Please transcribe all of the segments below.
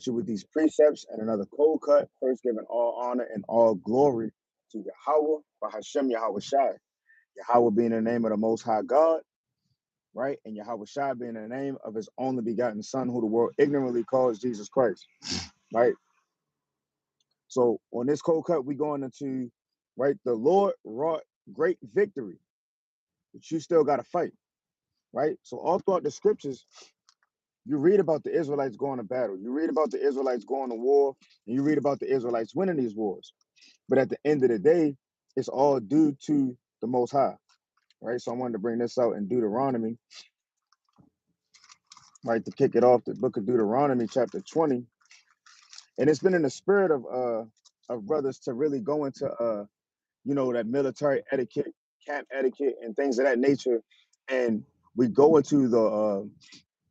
you with these precepts and another cold cut, first giving all honor and all glory to Yahweh, Bahashem Yahweh Shai. Yahweh being the name of the Most High God, right? And Yahweh Shai being the name of his only begotten Son, who the world ignorantly calls Jesus Christ, right? So on this cold cut, we going into, right, the Lord wrought great victory, but you still got to fight, right? So all throughout the scriptures, you read about the Israelites going to battle. You read about the Israelites going to war, and you read about the Israelites winning these wars. But at the end of the day, it's all due to the Most High, right? So I wanted to bring this out in Deuteronomy, right, to kick it off, the book of Deuteronomy, chapter 20. And it's been in the spirit of brothers to really go into that military etiquette, camp etiquette, and things of that nature. And we go into the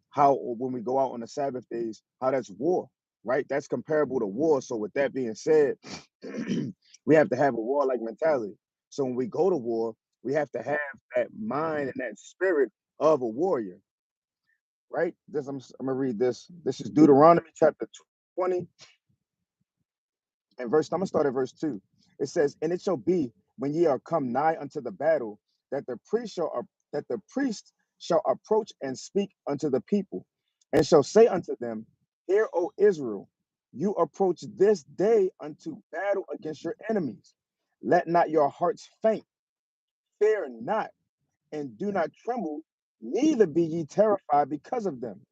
how when we go out on the Sabbath days, how that's war, right? That's comparable to war. So with that being said, we have to have a warlike mentality. So when we go to war, we have to have that mind and that spirit of a warrior, right? I'm gonna read this. This is Deuteronomy chapter 20 and I'm gonna start at verse 2. It says, "And it shall be when ye are come nigh unto the battle, that the priest shall approach and speak unto the people, and shall say unto them, Hear, O Israel, you approach this day unto battle against your enemies. Let not your hearts faint, fear not, and do not tremble, neither be ye terrified because of them."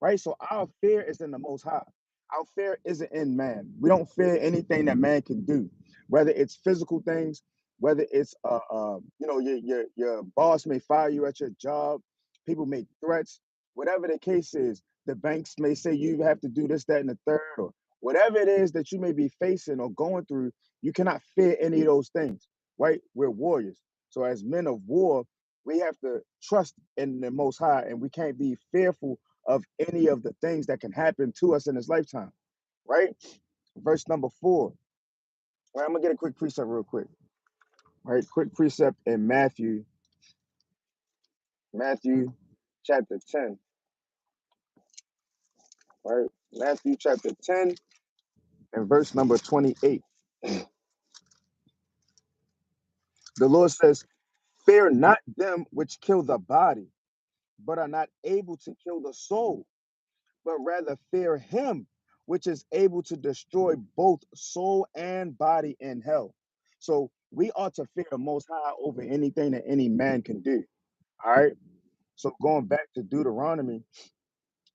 Right? So our fear is in the Most High. Our fear isn't in man. We don't fear anything that man can do, whether it's physical things, whether it's your boss may fire you at your job, people make threats, whatever the case is. The banks may say you have to do this, that, and the third, or whatever it is that you may be facing or going through. You cannot fear any of those things, right? We're warriors. So as men of war, we have to trust in the Most High, and we can't be fearful of any of the things that can happen to us in this lifetime, right? Verse number 4. Right, I'm gonna get a quick precept real quick. Right, quick precept in Matthew chapter 10. Right, Matthew chapter 10 and verse number 28. The Lord says, "Fear not them which kill the body, but are not able to kill the soul, but rather fear him which is able to destroy both soul and body in hell." So we ought to fear the Most High over anything that any man can do. All right. So going back to Deuteronomy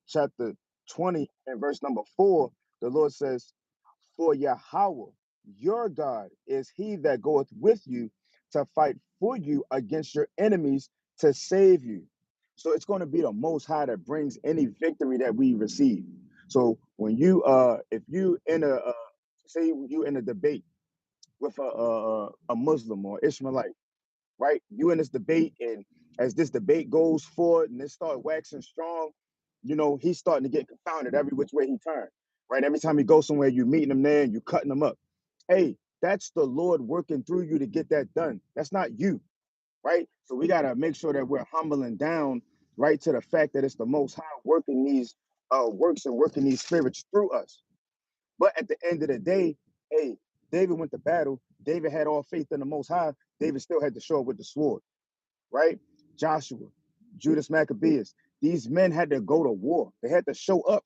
chapter 20 and verse number 4, the Lord says, "For Yahweh, your God, is he that goeth with you to fight for you against your enemies to save you." So it's going to be the Most High that brings any victory that we receive. So when you if you in a say you in a debate with a Muslim or Ishmaelite, right? You in this debate, and as this debate goes forward and it start waxing strong, he's starting to get confounded every which way he turns, right? Every time he goes somewhere, you meeting him there and you cutting him up. Hey, that's the Lord working through you to get that done. That's not you, right? So we got to make sure that we're humbling down, right, to the fact that it's the Most High working these works and working these spirits through us. But at the end of the day, hey, David went to battle. David had all faith in the Most High. David still had to show up with the sword, right? Joshua, Judas Maccabeus, these men had to go to war. They had to show up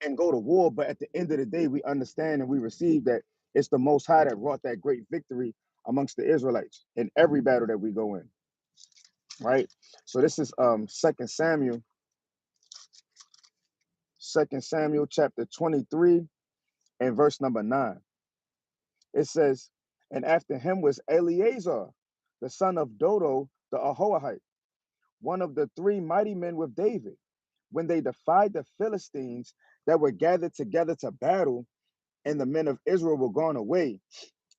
and go to war. But at the end of the day, we understand and we receive that it's the Most High that wrought that great victory amongst the Israelites in every battle that we go in, right? So this is Second Samuel chapter 23 and verse number 9. It says, "And after him was Eleazar, the son of Dodo the Ahoahite, one of the three mighty men with David, when they defied the Philistines that were gathered together to battle, and the men of Israel were gone away.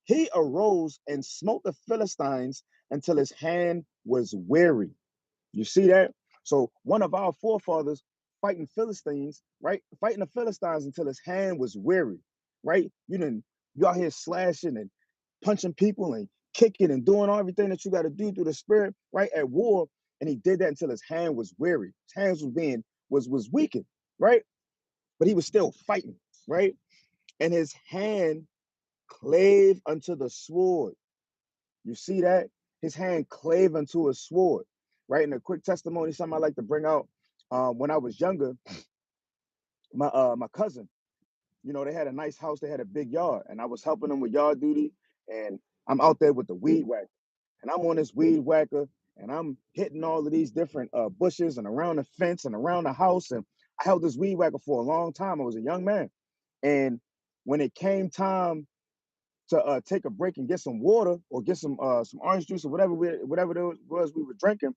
He arose and smote the Philistines until his hand was weary." You see that? So one of our forefathers fighting Philistines, right? Fighting the Philistines until his hand was weary, right? You out here slashing and punching people and kicking and doing everything that you got to do through the spirit, right? At war, and he did that until his hand was weary. His hands was weakened, right? But he was still fighting. right? And his hand clave unto the sword. You see that? His hand clave unto a sword, right? And a quick testimony, something I like to bring out. When I was younger, my cousin, they had a nice house, they had a big yard, and I was helping them with yard duty, and I'm out there with the weed whacker, and I'm on this weed whacker, and I'm hitting all of these different bushes and around the fence and around the house, and I held this weed whacker for a long time. I was a young man, and when it came time to take a break and get some water or get some orange juice or whatever it was we were drinking,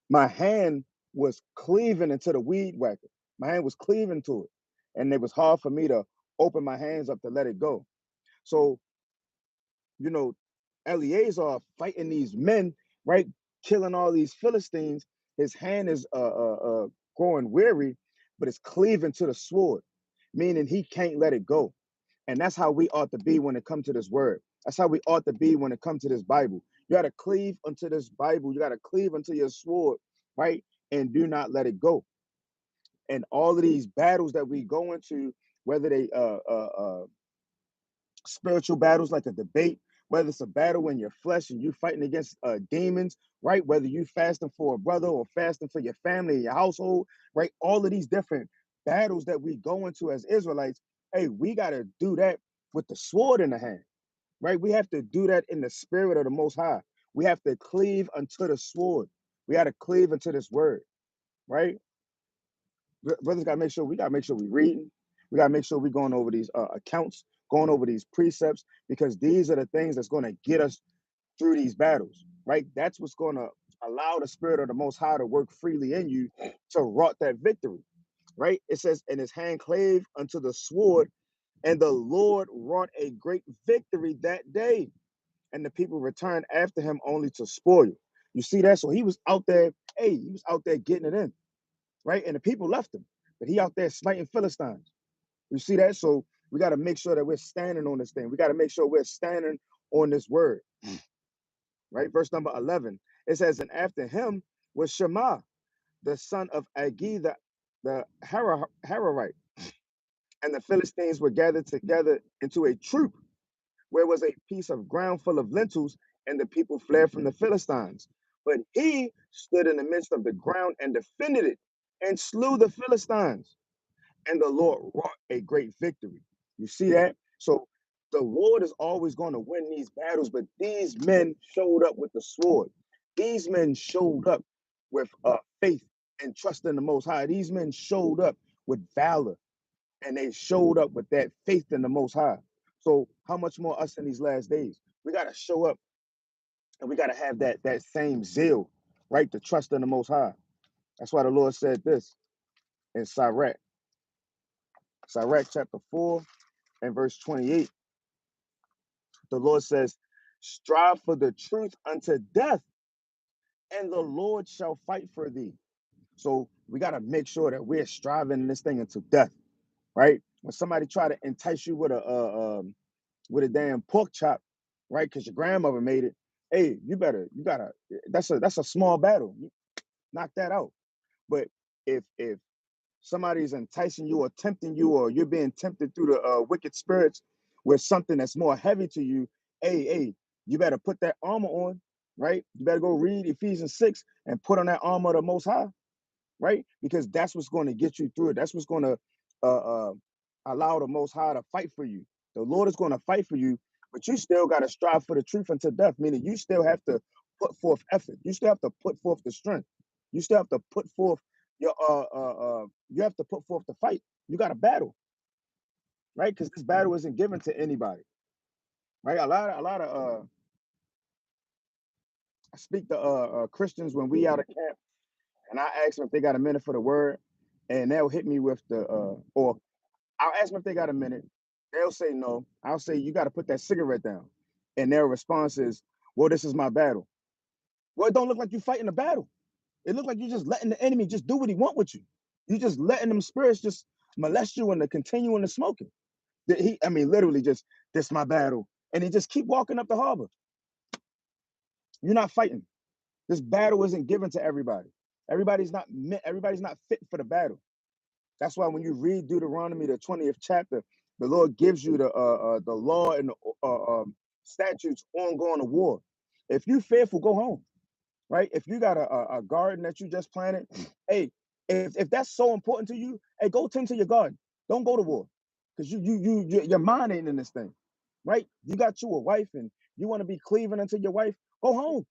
my hand was cleaving into the weed whacker. My hand was cleaving to it, and it was hard for me to open my hands up to let it go. So, you know, Eleazar fighting these men, right, killing all these Philistines. His hand is growing weary, but it's cleaving to the sword, meaning he can't let it go. And that's how we ought to be when it comes to this word. That's how we ought to be when it comes to this Bible. You got to cleave unto this Bible. You got to cleave unto your sword, right? And do not let it go. And all of these battles that we go into, whether they spiritual battles like a debate, whether it's a battle in your flesh and you fighting against demons, right? Whether you fasting for a brother or fasting for your family and your household, right? All of these different battles that we go into as Israelites, hey, we got to do that with the sword in the hand, right? We have to do that in the spirit of the Most High. We have to cleave unto the sword. We got to cleave unto this word, right? Brothers got to make sure we reading. We got to make sure we're going over these accounts, going over these precepts, because these are the things that's going to get us through these battles, right? That's what's going to allow the spirit of the Most High to work freely in you to wrought that victory, right? It says, and his hand clave unto the sword, and the Lord wrought a great victory that day, and the people returned after him only to spoil. You see that? So he was out there, he was out there getting it in, right? And the people left him, but he out there smiting Philistines. You see that? So we got to make sure that we're standing on this thing. We got to make sure we're standing on this word, right? Verse number 11, it says, and after him was Shema, the son of Agi, the Hararite, and the Philistines were gathered together into a troop, where was a piece of ground full of lentils, and the people fled from the Philistines. But he stood in the midst of the ground and defended it, and slew the Philistines. And the Lord wrought a great victory. You see that? So the Lord is always going to win these battles, but these men showed up with the sword. These men showed up with faith and trust in the Most High. These men showed up with valor, and they showed up with that faith in the Most High. So how much more us in these last days? We got to show up, and we got to have that same zeal, right? To trust in the Most High. That's why the Lord said this in Sirach chapter 4 and verse 28. The Lord says, strive for the truth unto death, and the Lord shall fight for thee. So we got to make sure that we're striving this thing unto death, right? When somebody try to entice you with a damn pork chop, right? Because your grandmother made it. Hey, you gotta. That's a small battle. You knock that out. But if somebody's enticing you or tempting you, or you're being tempted through the wicked spirits with something that's more heavy to you, hey, you better put that armor on, right? You better go read Ephesians 6 and put on that armor of the Most High, right? Because that's what's going to get you through it. That's what's going to allow the Most High to fight for you. The Lord is going to fight for you, but you still got to strive for the truth until death, meaning you still have to put forth effort. You still have to put forth the strength. You still have to put forth your you have to put forth the fight. You got to battle, right? Because this battle isn't given to anybody, right? A lot of I speak to Christians when we out of camp, and I ask them if they got a minute for the word, and they'll hit me with the or I'll ask them if they got a minute. They'll say no. I'll say you got to put that cigarette down, and their response is, "Well, this is my battle." Well, it don't look like you fighting a battle. It looks like you're just letting the enemy just do what he want with you. You just letting them spirits just molest you and continuing to smoking. I mean, literally just this my battle, and he just keep walking up the harbor. You're not fighting. This battle isn't given to everybody. Everybody's not fit for the battle. That's why when you read Deuteronomy, the 20th chapter, the Lord gives you the law and the statutes on going to war. If you fearful, go home. Right? If you got a garden that you just planted, hey, if that's so important to you, hey, go tend to your garden. Don't go to war, because your mind ain't in this thing, right? You got you a wife and you want to be cleaving unto your wife. Go home.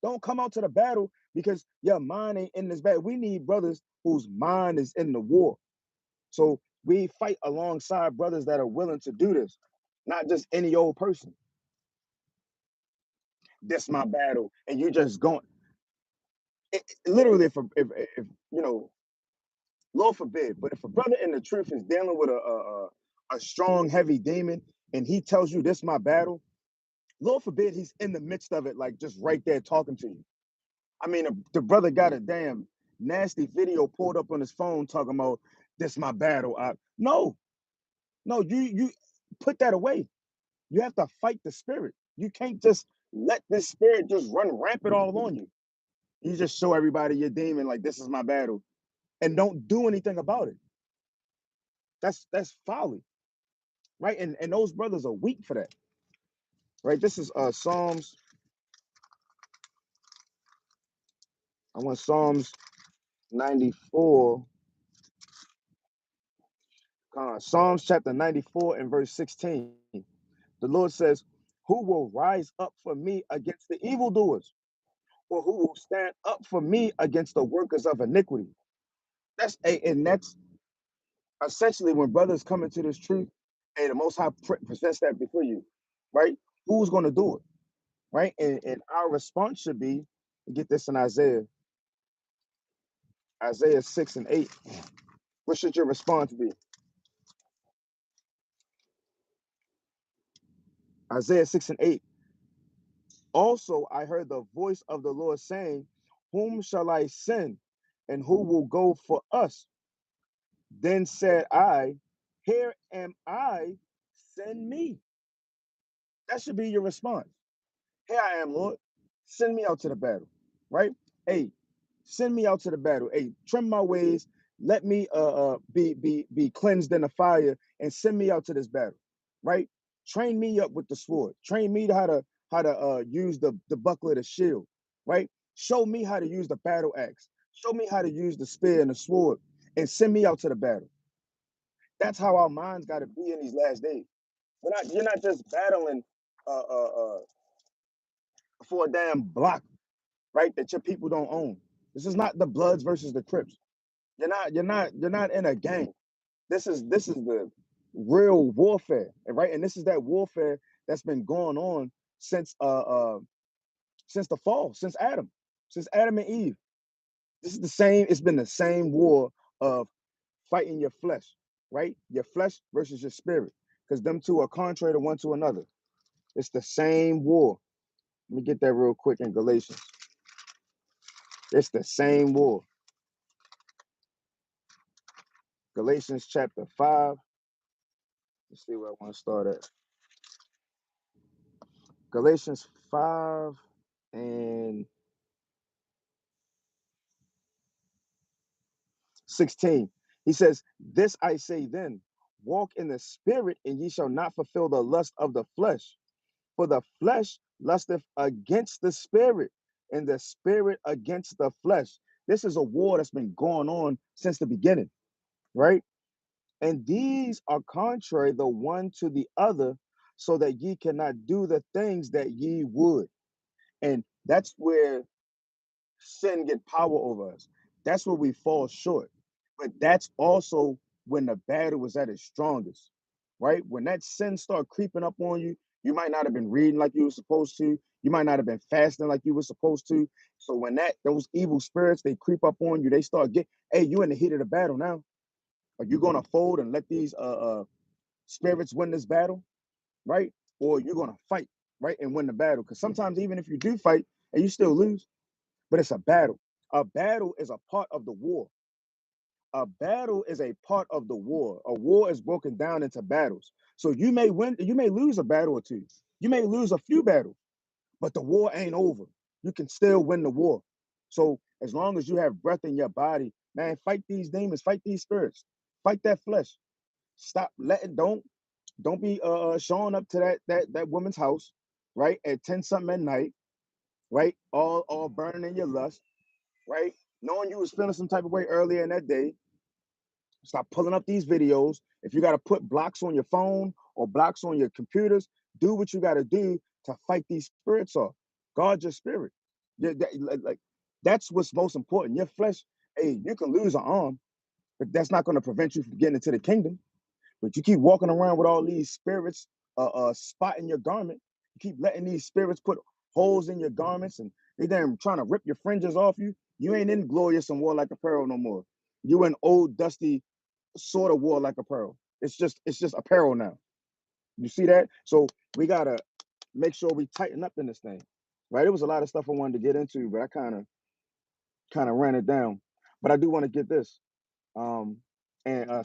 Don't come out to the battle because your mind ain't in this battle. We need brothers whose mind is in the war. So we fight alongside brothers that are willing to do this, not just any old person. This my battle, and you just going. Literally, if you know, Lord forbid, but if a brother in the truth is dealing with a strong, heavy demon, and he tells you this my battle, Lord forbid he's in the midst of it, like just right there talking to you. I mean, the brother got a damn nasty video pulled up on his phone talking about this my battle. No, no, you put that away. You have to fight the spirit. You can't just let this spirit just run rampant all on you. You just show everybody your demon like this is my battle and don't do anything about it. That's folly, right? And those brothers are weak for that, right? This is Psalms. I want Psalms 94. Psalms chapter 94 and verse 16. The Lord says, "Who will rise up for me against the evildoers, or who will stand up for me against the workers of iniquity?" And that's essentially when brothers come into this truth, and the Most High presents that before you, right? Who's going to do it, right? And our response should be, get this in Isaiah 6 and 8. What should your response be? Isaiah 6 and 8. Also, I heard the voice of the Lord saying, "Whom shall I send, and who will go for us?" Then said I, "Here am I, send me." That should be your response. Here I am, Lord. Send me out to the battle, right? Hey, send me out to the battle. Hey, trim my ways. Let me be cleansed in the fire and send me out to this battle, right? Train me up with the sword. Train me to how to use the buckler, the shield, right? Show me how to use the battle axe. Show me how to use the spear and the sword, and send me out to the battle. That's how our minds got to be in these last days. You're not just battling uh, uh, uh, for a damn block, right? That your people don't own. This is not the Bloods versus the Crips. You're not in a gang. This is the real warfare, right? And this is that warfare that's been going on since since the fall, since Adam and Eve. This is the same. It's been the same war of fighting your flesh, right? Your flesh versus your spirit, because them two are contrary to one to another. It's the same war. Let me get that real quick in Galatians. It's the same war. Galatians chapter 5. Let's see where I want to start at. Galatians 5 and 16. He says, "This I say then, walk in the spirit, and ye shall not fulfill the lust of the flesh. For the flesh lusteth against the spirit, and the spirit against the flesh." This is a war that's been going on since the beginning, right? "And these are contrary the one to the other, so that ye cannot do the things that ye would." And that's where sin get power over us. That's where we fall short. But that's also when the battle was at its strongest, right? When that sin start creeping up on you, you might not have been reading like you were supposed to. You might not have been fasting like you were supposed to. So when those evil spirits they creep up on you, they start hey, you in the heat of the battle now. Are you gonna fold and let these spirits win this battle, right? Or you're gonna fight, right, and win the battle? Because sometimes even if you do fight and you still lose, but it's a battle. A battle is a part of the war. A battle is a part of the war. A war is broken down into battles. So you may win, you may lose a battle or two. You may lose a few battles, but the war ain't over. You can still win the war. So as long as you have breath in your body, man, fight these demons, fight these spirits. Fight that flesh. Stop letting don't be showing up to that woman's house, right, at 10 something at night, right? All burning in your lust, right? Knowing you was feeling some type of way earlier in that day. Stop pulling up these videos. If you got to put blocks on your phone or blocks on your computers, do what you got to do to fight these spirits off. Guard your spirit. Like, that's what's most important. Your flesh, hey, you can lose an arm, but that's not going to prevent you from getting into the kingdom. But you keep walking around with all these spirits spotting your garment. You keep letting these spirits put holes in your garments, and they then trying to rip your fringes off you. You ain't in glorious and warlike apparel no more. You in old dusty sort of warlike apparel. It's just apparel now. You see that? So we gotta make sure we tighten up in this thing. Right? It was a lot of stuff I wanted to get into, but I kind of ran it down. But I do want to get this. And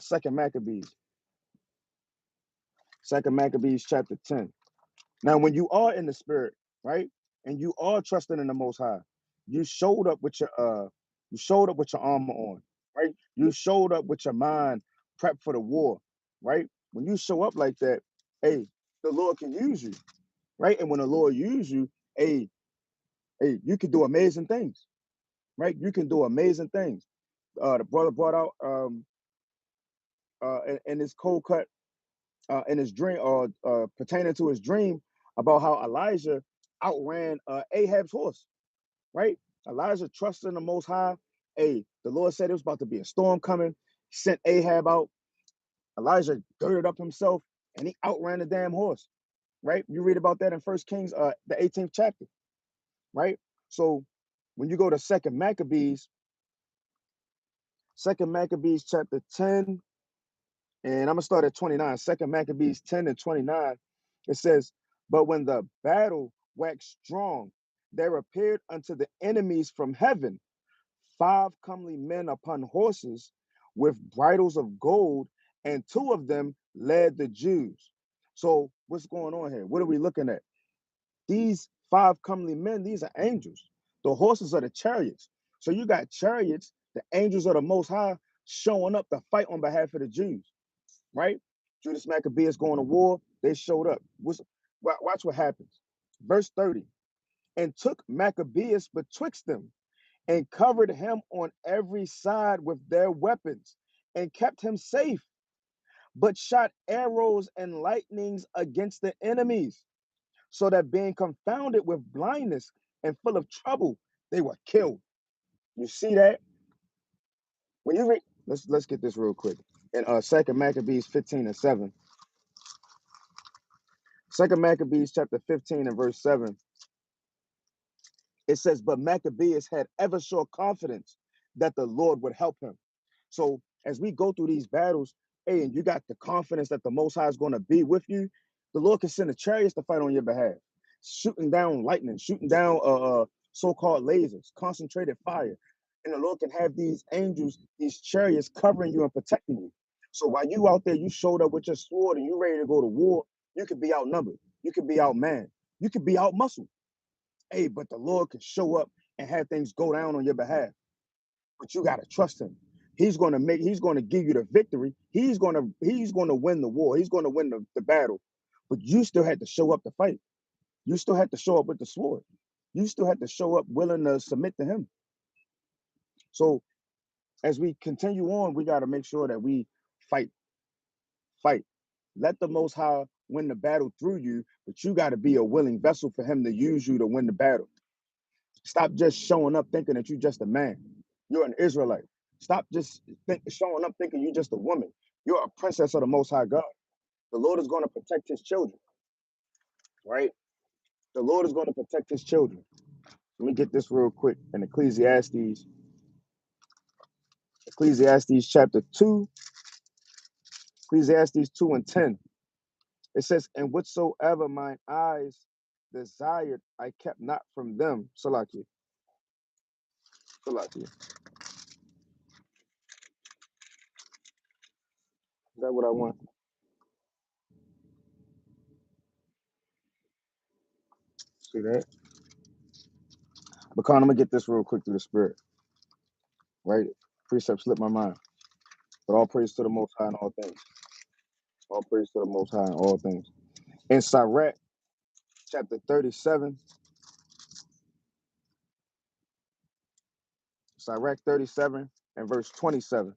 Second Maccabees chapter 10. Now, when you are in the spirit, right, and you are trusting in the Most High, you showed up with your armor on, right? You showed up with your mind prepped for the war, right? When you show up like that, hey, the Lord can use you, right? And when the Lord uses you, you can do amazing things, right? You can do amazing things. The brother brought out in his cold cut in his dream, or pertaining to his dream, about how Elijah outran Ahab's horse, right? Elijah trusted in the Most High. Hey, the Lord said it was about to be a storm coming. He sent Ahab out. Elijah girded up himself and he outran the damn horse, right? You read about that in First Kings, the 18th chapter, right? So when you go to Second Maccabees chapter 10, and I'm gonna start at 29. Second Maccabees 10 and 29. It says, but when the battle waxed strong, there appeared unto the enemies from heaven 5 comely men upon horses with bridles of gold, and 2 of them led the Jews. So what's going on here? What are we looking at? These 5 comely men, these are angels. The horses are the chariots. So you got chariots, the angels of the Most High, showing up to fight on behalf of the Jews, right? Judas Maccabeus going to war, they showed up. Watch what happens. Verse 30, and took Maccabeus betwixt them, and covered him on every side with their weapons, and kept him safe, but shot arrows and lightnings against the enemies, so that being confounded with blindness and full of trouble, they were killed. You see that? When you read, let's get this real quick. In Second Maccabees 15 and 7. Second Maccabees chapter 15 and verse 7. It says, but Maccabeus had ever sure confidence that the Lord would help him. So as we go through these battles, hey, and you got the confidence that the Most High is going to be with you, the Lord can send the chariots to fight on your behalf, shooting down lightning, shooting down so-called lasers, concentrated fire. And the Lord can have these angels, these chariots covering you and protecting you. So while you out there, you showed up with your sword and you ready to go to war, you could be outnumbered. You could be outmanned. You could be outmuscled. Hey, but the Lord can show up and have things go down on your behalf. But you got to trust him. He's going to give you the victory. He's going to win the war. He's going to win the battle. But you still had to show up to fight. You still had to show up with the sword. You still had to show up willing to submit to him. So as we continue on, we got to make sure that we fight. Fight. Let the Most High win the battle through you, but you got to be a willing vessel for him to use you to win the battle. Stop just showing up thinking that you're just a man. You're an Israelite. Stop just showing up thinking you're just a woman. You're a princess of the Most High God. The Lord is going to protect his children, right? The Lord is going to protect his children. Let me get this real quick. In Ecclesiastes chapter 2, Ecclesiastes 2 and 10. It says, and whatsoever mine eyes desired, I kept not from them. Salakia. Salakia. Is that what I want? See that? But I'm going to get this real quick through the spirit, right? Precept slipped my mind. But all praise to the Most High in all things. All praise to the Most High in all things. In Sirach, chapter 37, Sirach 37 and verse 27,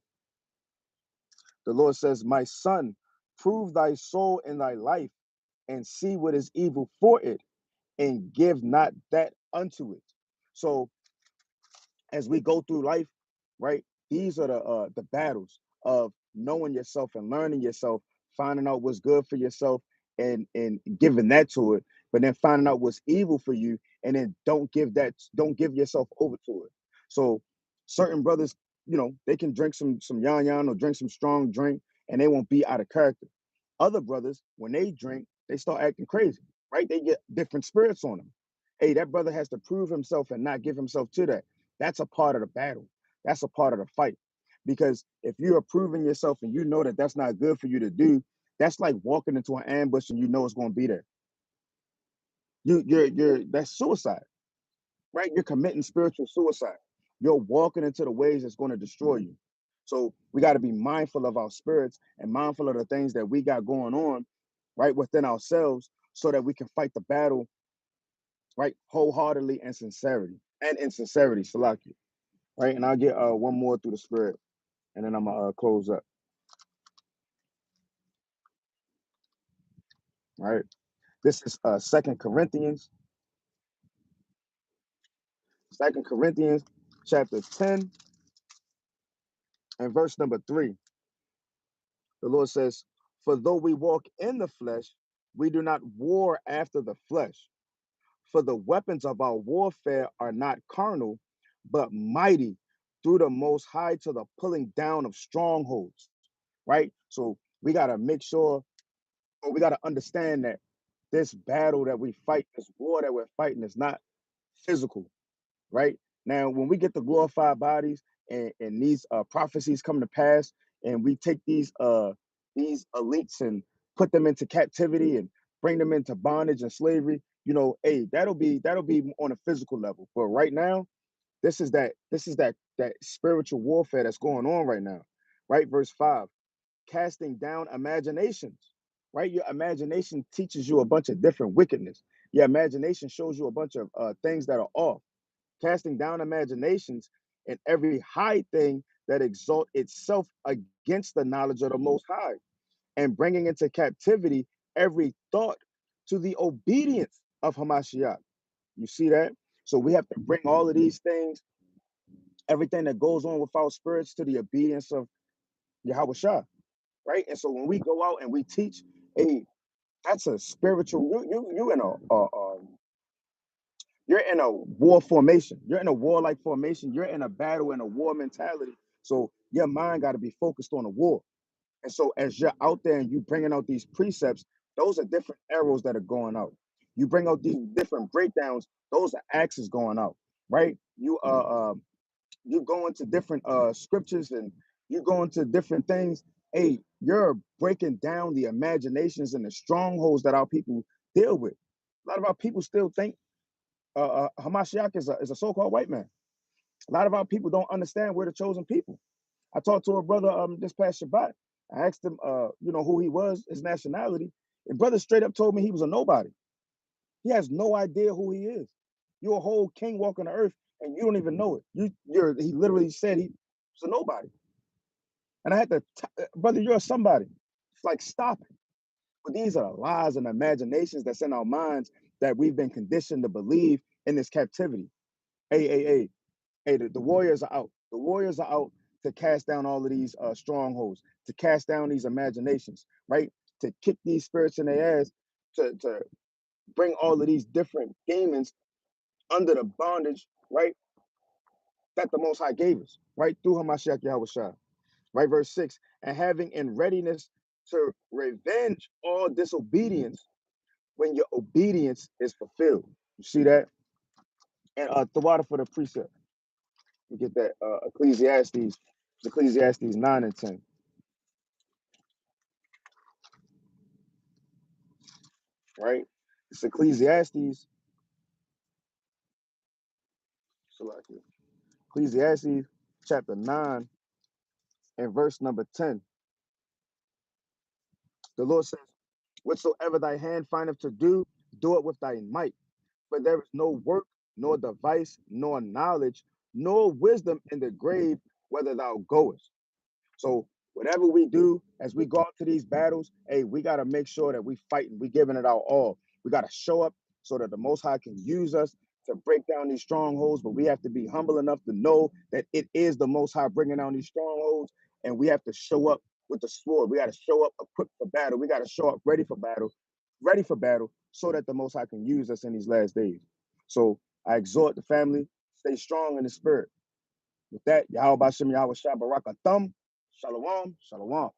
the Lord says, my son, prove thy soul in thy life and see what is evil for it and give not that unto it. So as we go through life, right? These are the battles of knowing yourself and learning yourself, finding out what's good for yourself and giving that to it, but then finding out what's evil for you, and then don't give yourself over to it. So certain brothers, they can drink some yan or drink some strong drink and they won't be out of character. Other brothers, when they drink, they start acting crazy, right? They get different spirits on them. Hey, that brother has to prove himself and not give himself to that. That's a part of the battle. That's a part of the fight. Because if you're approving yourself and you know that that's not good for you to do, that's like walking into an ambush and you know it's going to be there. You're that's suicide, right? You're committing spiritual suicide. You're walking into the ways that's going to destroy you. So we got to be mindful of our spirits and mindful of the things that we got going on, right, within ourselves, so that we can fight the battle, right, wholeheartedly and in sincerity, Salaki. Right, and I'll get one more through the spirit, and then I'm gonna close up. Right, this is Second Corinthians, chapter 10 and verse number 3. The Lord says, "For though we walk in the flesh, we do not war after the flesh. For the weapons of our warfare are not carnal, but mighty through the Most High to the pulling down of strongholds." Right, so we gotta make sure, or we gotta understand that this battle that we fight, this war that we're fighting, is not physical, right? Now, when we get the glorified bodies and these prophecies come to pass, and we take these elites and put them into captivity and bring them into bondage and slavery, hey, that'll be on a physical level. But right now, this is that spiritual warfare that's going on right now, right? Verse 5, casting down imaginations, right? Your imagination teaches you a bunch of different wickedness. Your imagination shows you a bunch of things that are off. Casting down imaginations and every high thing that exalt itself against the knowledge of the Most High, and bringing into captivity every thought to the obedience of Hamashiach. You see that? So we have to bring all of these things, everything that goes on with our spirits, to the obedience of Yahweh Shah, right? And so when we go out and we teach, hey, that's a spiritual. You're in a war formation. You're in a warlike formation. You're in a battle and a war mentality. So your mind got to be focused on the war. And so as you're out there and you bringing out these precepts, those are different arrows that are going out. You bring out these different breakdowns; those are axes going out, right? You go into different scriptures and you go into different things. Hey, you're breaking down the imaginations and the strongholds that our people deal with. A lot of our people still think Hamashiach is a so-called white man. A lot of our people don't understand we're the chosen people. I talked to a brother this past Shabbat. I asked him, who he was, his nationality, and brother straight up told me he was a nobody. He has no idea who he is. You're a whole king walking the earth, and you don't even know it. He literally said he was a nobody. And I had to, brother, you're somebody. It's like, stop it. But these are the lies and imaginations that's in our minds that we've been conditioned to believe in this captivity. Hey, the warriors are out. The warriors are out to cast down all of these strongholds, to cast down these imaginations, right? To kick these spirits in their ass, to bring all of these different demons under the bondage, right? That the Most High gave us, right? Through Hamashiach Yahweh Shai. Right, verse 6, and having in readiness to revenge all disobedience when your obedience is fulfilled. You see that? And the water for the precept. You get that Ecclesiastes 9 and 10. Right? It's Ecclesiastes chapter 9 in verse number 10, the Lord says, whatsoever thy hand findeth to do, do it with thy might. For there is no work, nor device, nor knowledge, nor wisdom in the grave, whether thou goest. So whatever we do as we go out to these battles, hey, we got to make sure that we fighting, we giving it our all. We got to show up so that the Most High can use us to break down these strongholds. But we have to be humble enough to know that it is the Most High bringing down these strongholds, and we have to show up with the sword. We got to show up equipped for battle. We got to show up ready for battle, so that the Most High can use us in these last days. So I exhort the family, stay strong in the spirit. With that, Yahweh Bashem Yahweh Shabbat Thumb. Shalom, shalom.